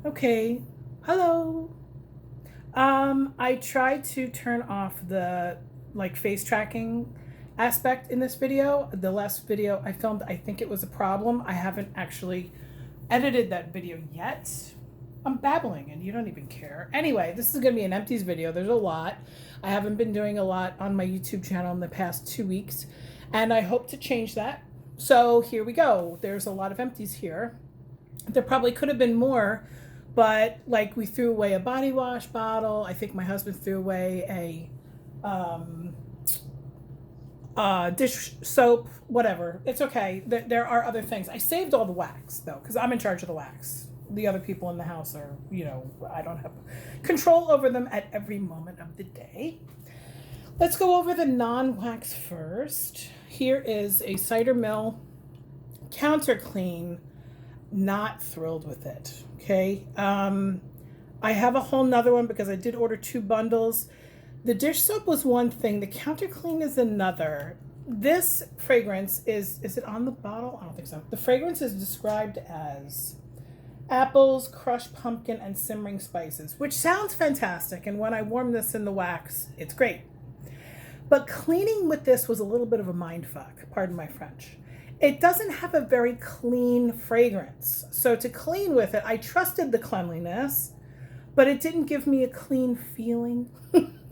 Okay. Hello. I tried to turn off the face tracking aspect in this video. The last video I filmed, I think it was a problem. I haven't actually edited that video yet. I'm babbling and you don't even care. Anyway, this is going to be an empties video. There's a lot. I haven't been doing a lot on my YouTube channel in the past 2 weeks, and I hope to change that. So here we go. There's a lot of empties here. There probably could have been more, but like we threw away a body wash bottle. I think my husband threw away a dish soap, whatever. It's okay. There are other things. I saved all the wax though, because I'm in charge of the wax. The other people in the house are, I don't have control over them at every moment of the day. Let's go over the non-wax first. Here is a cider mill counter clean. Not thrilled with it. Okay. I have a whole nother one because I did order 2 bundles. The dish soap was one thing. The counter clean is another. This fragrance is it on the bottle? I don't think so. The fragrance is described as apples, crushed pumpkin, and simmering spices, which sounds fantastic. And when I warm this in the wax, it's great. But cleaning with this was a little bit of a mind fuck. Pardon my French. It doesn't have a very clean fragrance. So to clean with it, I trusted the cleanliness, but it didn't give me a clean feeling.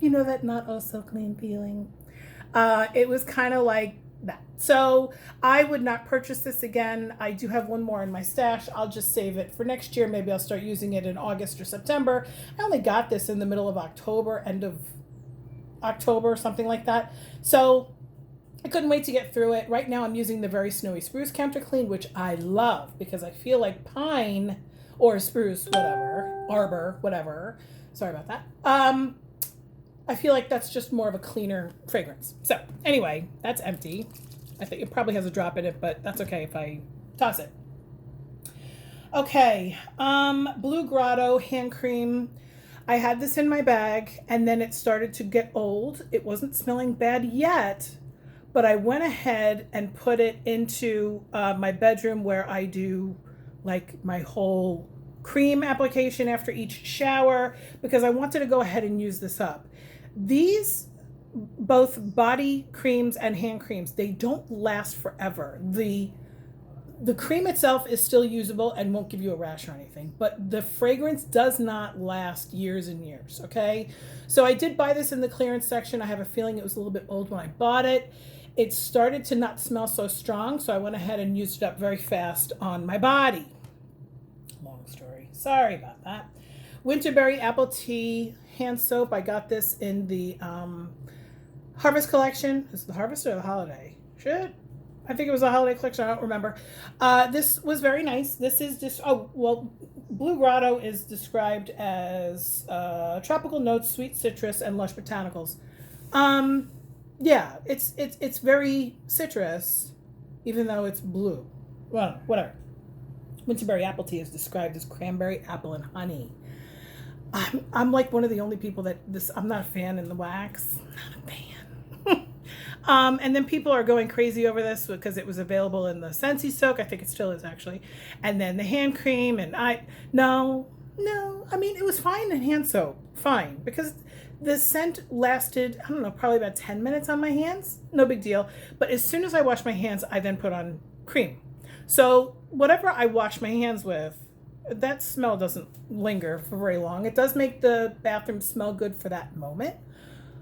You know that not oh so clean feeling? It was kind of like that. So I would not purchase this again. I do have one more in my stash. I'll just save it for next year. Maybe I'll start using it in August or September. I only got this in the middle of October, end of October, something like that. So I couldn't wait to get through it. Right now I'm using the Very Snowy Spruce Counter Clean, which I love because I feel like pine or spruce, whatever, arbor, whatever. Sorry about that. I feel like that's just more of a cleaner fragrance. So anyway, that's empty. I think it probably has a drop in it, but that's okay if I toss it. Okay, Blue Grotto hand cream. I had this in my bag and then it started to get old. It wasn't smelling bad yet, but I went ahead and put it into my bedroom where I do like my whole cream application after each shower because I wanted to go ahead and use this up. These, both body creams and hand creams, they don't last forever. The cream itself is still usable and won't give you a rash or anything, but the fragrance does not last years and years, okay? So I did buy this in the clearance section. I have a feeling it was a little bit old when I bought it. It started to not smell so strong, so I went ahead and used it up very fast on my body. Long story. Sorry about that. Winterberry Apple Tea hand soap. I got this in the Harvest collection. Is it the Harvest or the Holiday? Shit. I think it was a holiday collection. I don't remember. This was very nice. This is just, Blue Grotto is described as tropical notes, sweet citrus, and lush botanicals. Yeah, it's very citrus, even though it's blue. Well, whatever. Winterberry Apple Tea is described as cranberry, apple, and honey. I'm like one of the only people that I'm not a fan in the wax. Not a fan. And then people are going crazy over this because it was available in the Scentsy soak. I think it still is actually. And then the hand cream and no. I mean, it was fine in hand soap. Fine. Because the scent lasted, I don't know, probably about 10 minutes on my hands. No big deal. But as soon as I wash my hands, I then put on cream. So whatever I wash my hands with, that smell doesn't linger for very long. It does make the bathroom smell good for that moment.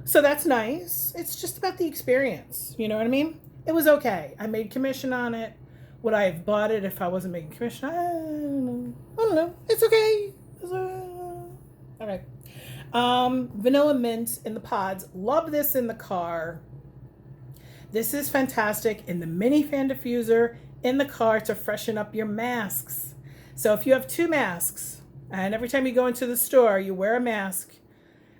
So that's nice. It's just about the experience. You know what I mean? It was okay. I made commission on it. Would I have bought it if I wasn't making commission? I don't know. It's okay. All right. Vanilla mint in the pods. Love this in the car. This is fantastic in the mini fan diffuser in the car to freshen up your masks. So if you have 2 masks and every time you go into the store, you wear a mask,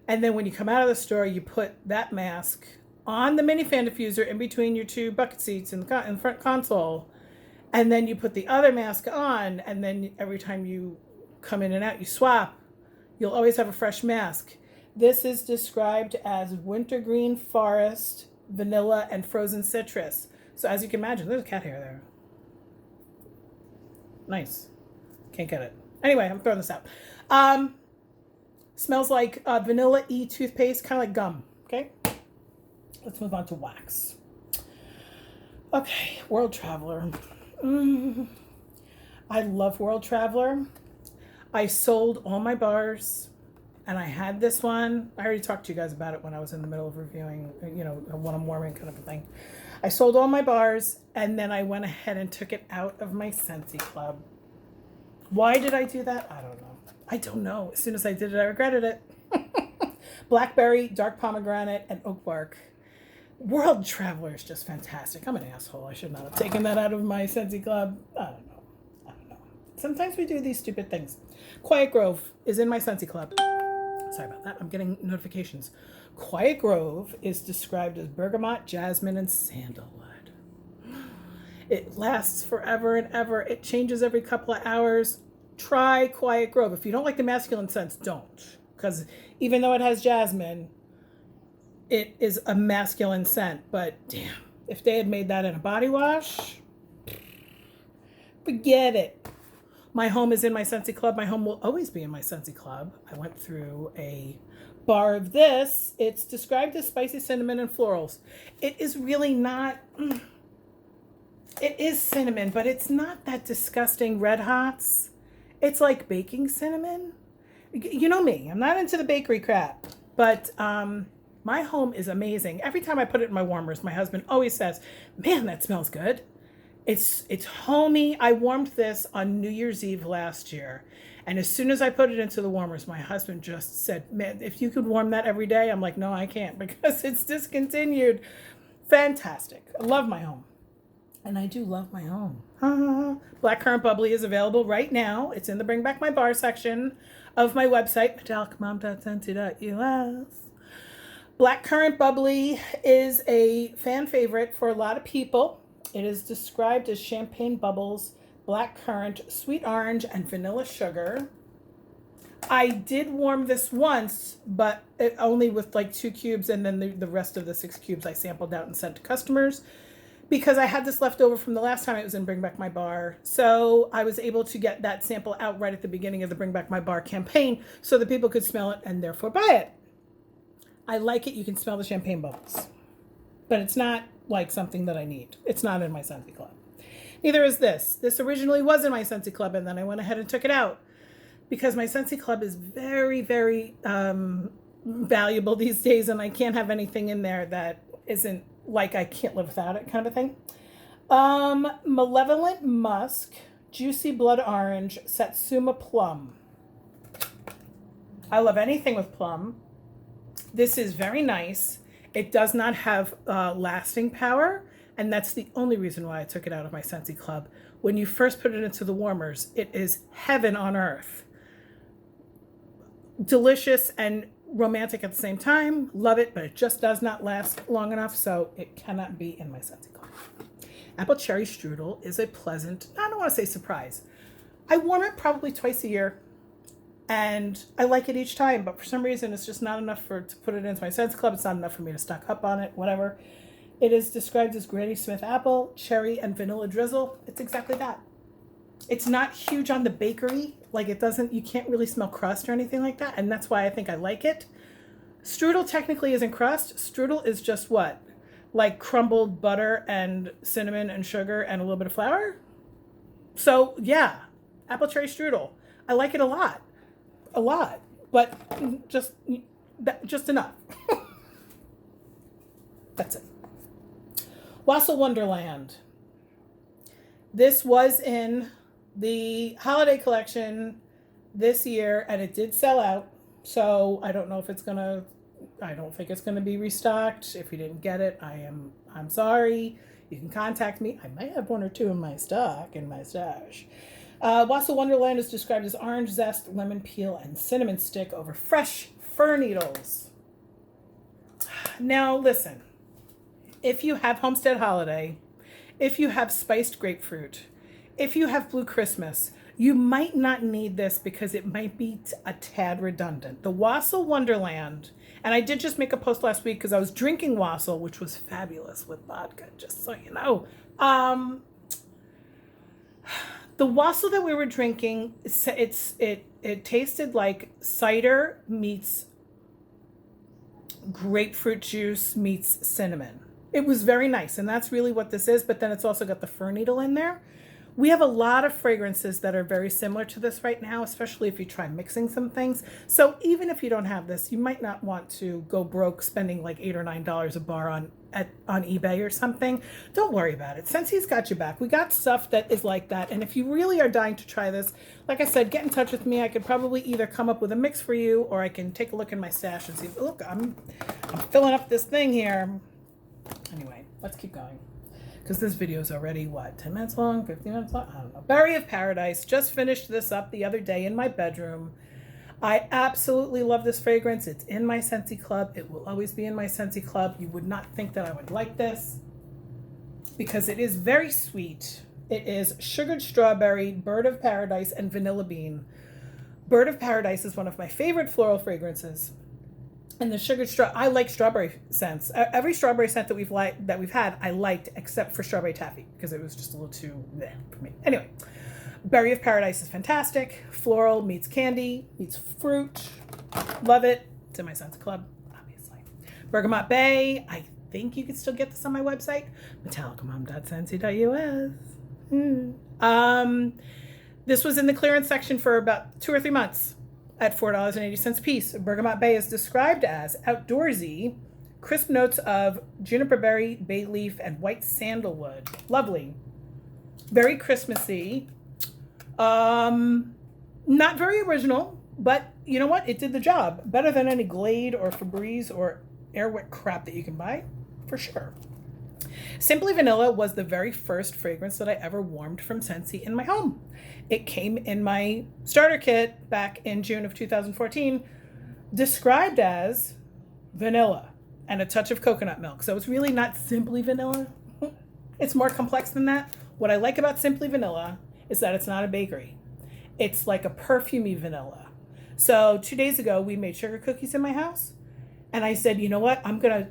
and then when you come out of the store, you put that mask on the mini fan diffuser in between your 2 bucket seats in the front console, and then you put the other mask on, and then every time you come in and out, you swap. You'll always have a fresh mask. This is described as wintergreen forest, vanilla, and frozen citrus. So as you can imagine, there's a cat hair there. Nice. Can't get it. Anyway, I'm throwing this out. Smells like vanilla toothpaste, kind of like gum. Okay, let's move on to wax. Okay, World Traveler. I love World Traveler. I sold all my bars, and I had this one. I already talked to you guys about it when I was in the middle of reviewing, you know, when I'm warming kind of a thing. I sold all my bars, and then I went ahead and took it out of my Scentsy Club. Why did I do that? I don't know. I don't know. As soon as I did it, I regretted it. Blackberry, dark pomegranate, and oak bark. World Traveler is just fantastic. I'm an asshole. I should not have taken that out of my Scentsy Club. I don't know. Sometimes we do these stupid things. Quiet Grove is in my Scentsy Club. Sorry about that. I'm getting notifications. Quiet Grove is described as bergamot, jasmine, and sandalwood. It lasts forever and ever. It changes every couple of hours. Try Quiet Grove. If you don't like the masculine scents, don't. Because even though it has jasmine, it is a masculine scent. But damn, if they had made that in a body wash, forget it. My home is in my Scentsy Club. My home will always be in my Scentsy Club. I went through a bar of this. It's described as spicy cinnamon and florals. It is really not... It is cinnamon, but it's not that disgusting red hots. It's like baking cinnamon. You know me. I'm not into the bakery crap. But my home is amazing. Every time I put it in my warmers, my husband always says, man, that smells good. It's homey. I warmed this on New Year's Eve last year. And as soon as I put it into the warmers, my husband just said, man, if you could warm that every day. I'm like, no, I can't because it's discontinued. Fantastic. I love my home. And I do love my home. Blackcurrant Bubbly is available right now. It's in the Bring Back My Bar section of my website, MetallicaMom.Scentsy.us. Blackcurrant Bubbly is a fan favorite for a lot of people. It is described as champagne bubbles, blackcurrant, sweet orange, and vanilla sugar. I did warm this once, but only with like 2 cubes, and then the rest of the 6 cubes I sampled out and sent to customers because I had this left over from the last time it was in Bring Back My Bar. So I was able to get that sample out right at the beginning of the Bring Back My Bar campaign so that people could smell it and therefore buy it. I like it. You can smell the champagne bubbles, but it's not like something that I need. It's not in my Scentsy Club. Neither is this. This originally was in my Scentsy Club, and then I went ahead and took it out because my Scentsy Club is very, very valuable these days, and I can't have anything in there that isn't like I can't live without it kind of thing. Malevolent Musk, Juicy Blood Orange, Satsuma Plum. I love anything with plum. This is very nice. It does not have lasting power, and that's the only reason why I took it out of my Scentsy Club. When you first put it into the warmers, it is heaven on earth. Delicious and romantic at the same time. Love it, but it just does not last long enough, so it cannot be in my Scentsy Club. Apple Cherry Strudel is a pleasant, I don't want to say surprise. I warm it probably twice a year. And I like it each time, but for some reason, it's just not enough to put it into my Scentsy Club. It's not enough for me to stock up on it, whatever. It is described as Granny Smith apple, cherry, and vanilla drizzle. It's exactly that. It's not huge on the bakery. Like it doesn't, you can't really smell crust or anything like that. And that's why I think I like it. Strudel technically isn't crust. Strudel is just what? Like crumbled butter and cinnamon and sugar and a little bit of flour. So yeah, apple cherry strudel. I like it a lot. A lot, but just enough. That's it. Waffle Wonderland. This was in the holiday collection this year, and it did sell out. So I don't know if it's gonna. I don't think it's gonna be restocked. If you didn't get it, I'm sorry. You can contact me. I might have 1 or 2 in my stock in my stash. Waffle Wonderland is described as orange zest, lemon peel, and cinnamon stick over fresh fir needles. Now, listen. If you have Homestead Holiday, if you have spiced grapefruit, if you have Blue Christmas, you might not need this because it might be a tad redundant. The Waffle Wonderland, and I did just make a post last week because I was drinking wassail, which was fabulous with vodka, just so you know. The wassail that we were drinking, it tasted like cider meets grapefruit juice meets cinnamon. It was very nice, and that's really what this is, but then it's also got the fir needle in there. We have a lot of fragrances that are very similar to this right now, especially if you try mixing some things. So even if you don't have this, you might not want to go broke spending like $8 or $9 a bar on eBay or something. Don't worry about it. Scentsy's got your back. We got stuff that is like that. And if you really are dying to try this, like I said, get in touch with me. I could probably either come up with a mix for you, or I can take a look in my stash and see, look, I'm filling up this thing here. Anyway, let's keep going, because this video is already, what, 10 minutes long, 15 minutes long? I don't know. Berry of Paradise. Just finished this up the other day in my bedroom. I absolutely love this fragrance. It's in my Scentsy club. It will always be in my Scentsy club. You would not think that I would like this, because it is very sweet. It is sugared strawberry, bird of paradise, and vanilla bean. Bird of Paradise is one of my favorite floral fragrances. And the sugared I like strawberry scents. Every strawberry scent that we've had, I liked, except for strawberry taffy, because it was just a little too bleh for me. Anyway, Berry of Paradise is fantastic. Floral meets candy, meets fruit. Love it. It's in my Scents Club, obviously. Bergamot Bay. I think you can still get this on my website, MetallicaMom.Scentsy.us. This was in the clearance section for about 2 or 3 months at $4.80 a piece. Bergamot Bay is described as outdoorsy, crisp notes of juniper berry, bay leaf, and white sandalwood. Lovely. Very Christmassy. Not very original, but you know what? It did the job. Better than any Glade or Febreze or Airwick crap that you can buy, for sure. Simply Vanilla was the very first fragrance that I ever warmed from Scentsy in my home. It came in my starter kit back in June of 2014, described as vanilla and a touch of coconut milk. So it's really not simply vanilla. It's more complex than that. What I like about Simply Vanilla is that it's not a bakery. It's like a perfumey vanilla. So 2 days ago, we made sugar cookies in my house. And I said, you know what? I'm going to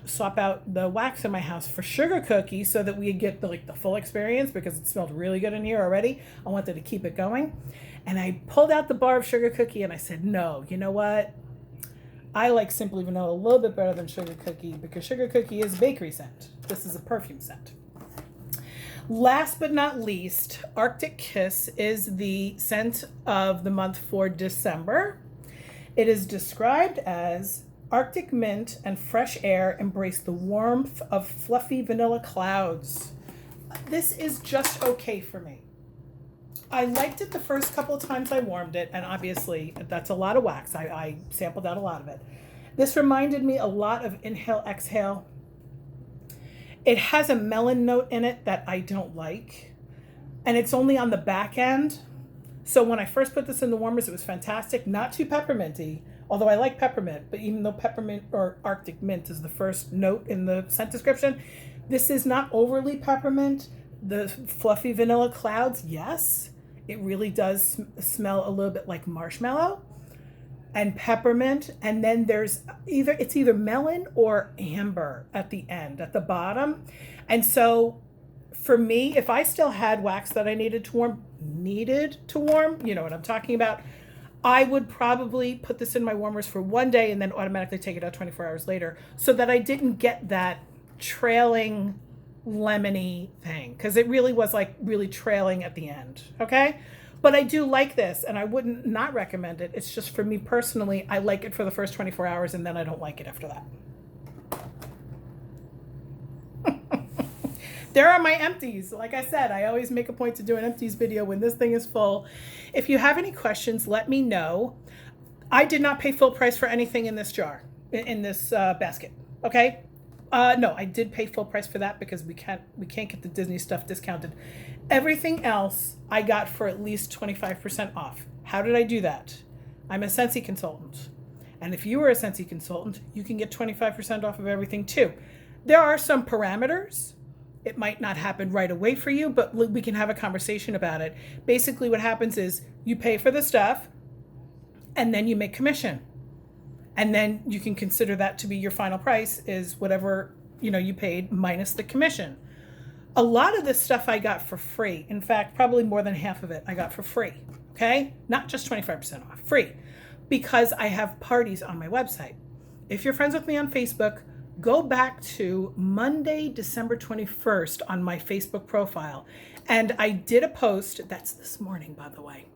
swap out the wax in my house for sugar cookies so that we get the full experience, because it smelled really good in here already. I wanted to keep it going. And I pulled out the bar of sugar cookie and I said, no, you know what? I like Simply Vanilla a little bit better than sugar cookie, because sugar cookie is a bakery scent. This is a perfume scent. Last but not least, Arctic Kiss is the scent of the month for December. It is described as Arctic mint and fresh air embrace the warmth of fluffy vanilla clouds. This is just okay for me. I liked it the first couple of times I warmed it, and obviously that's a lot of wax. I sampled out a lot of it. This reminded me a lot of Inhale Exhale. It has a melon note in it that I don't like, and it's only on the back end. So when I first put this in the warmers, it was fantastic. Not too pepperminty, although I like peppermint, but even though peppermint or Arctic mint is the first note in the scent description, this is not overly peppermint. The fluffy vanilla clouds, yes, it really does smell a little bit like marshmallow and peppermint. And then there's either melon or amber at the end, at the bottom. And so for me, if I still had wax that I needed to warm, you know what I'm talking about, I would probably put this in my warmers for 1 day and then automatically take it out 24 hours later, so that I didn't get that trailing lemony thing, because it really was like really trailing at the end. Okay, but I do like this, and I wouldn't not recommend it. It's just, for me personally, I like it for the first 24 hours and then I don't like it after that. There are my empties. Like I said, I always make a point to do an empties video when this thing is full. If you have any questions, let me know. I did not pay full price for anything in this jar, in this basket. Okay. No, I did pay full price for that, because we can't get the Disney stuff discounted. Everything else I got for at least 25% off. How did I do that? I'm a Scentsy consultant. And if you are a Scentsy consultant, you can get 25% off of everything too. There are some parameters. It might not happen right away for you, but we can have a conversation about it. Basically what happens is you pay for the stuff and then you make commission. And then you can consider that to be your final price, is whatever, you paid minus the commission. A lot of this stuff I got for free. In fact, probably more than half of it I got for free. Okay? Not just 25% off, free. Because I have parties on my website. If you're friends with me on Facebook, go back to Monday, December 21st on my Facebook profile. And I did a post, that's this morning, by the way.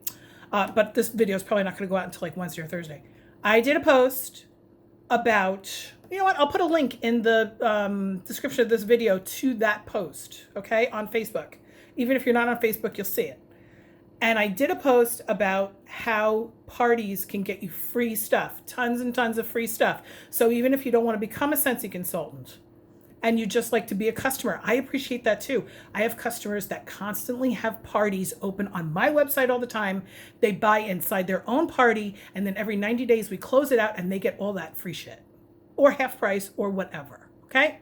But this video is probably not going to go out until like Wednesday or Thursday. I did a post about, you know what, I'll put a link in the description of this video to that post, okay, on Facebook. Even if you're not on Facebook, you'll see it. And I did a post about how parties can get you free stuff, tons and tons of free stuff. So even if you don't want to become a Scentsy consultant and you just like to be a customer, I appreciate that too. I have customers that constantly have parties open on my website all the time. They buy inside their own party, and then every 90 days we close it out and they get all that free shit or half price or whatever, okay?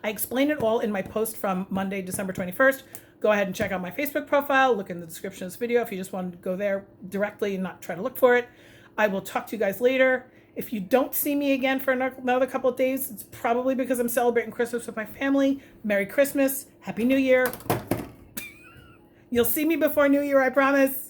I explain it all in my post from Monday, December 21st. Go ahead and check out my Facebook profile. Look in the description of this video if you just want to go there directly and not try to look for it. I will talk to you guys later. If you don't see me again for another couple of days, it's probably because I'm celebrating Christmas with my family. Merry Christmas. Happy New Year. You'll see me before New Year, I promise.